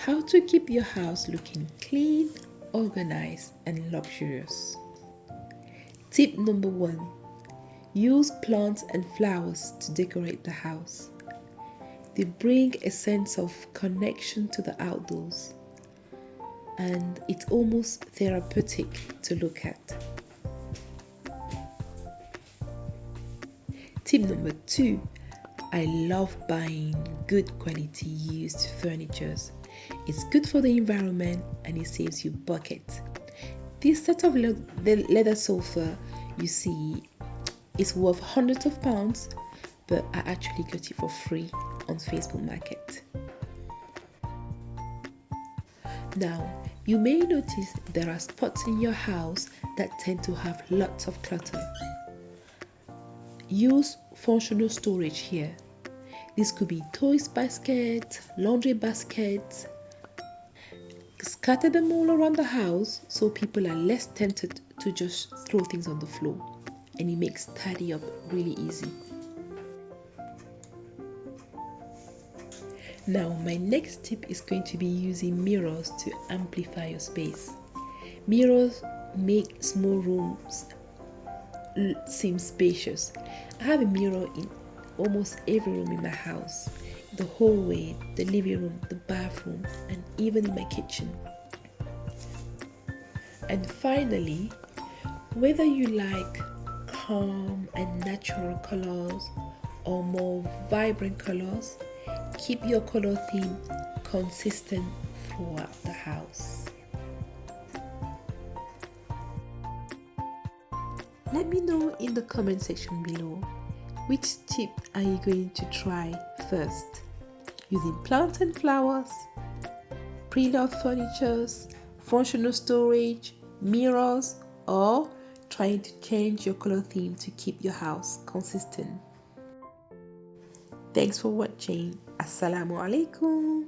How to keep your house looking clean, organized, and luxurious. Tip number 1. Use plants and flowers to decorate the house. They bring a sense of connection to the outdoors, and it's almost therapeutic to look at. Tip number 2. I love buying good quality used furnitures. It's good for the environment and it saves you buckets. This set of leather sofa you see is worth hundreds of pounds, but I actually got it for free on Facebook Market. Now, you may notice there are spots in your house that tend to have lots of clutter. Use functional storage here. This could be toys baskets, laundry baskets. Scatter them all around the house so people are less tempted to just throw things on the floor, and it makes tidy up really easy. Now, my next tip is going to be using mirrors to amplify your space. Mirrors make small rooms seem spacious. I have a mirror in almost every room in my house: the hallway, the living room, the bathroom, and even in my kitchen. And finally, whether you like calm and natural colors or more vibrant colors, keep your color theme consistent throughout the house. Let me know in the comment section below, which tip are you going to try first? Using plants and flowers, pre-loved furnitures, functional storage, mirrors, or trying to change your color theme to keep your house consistent? Thanks for watching. Assalamu alaikum.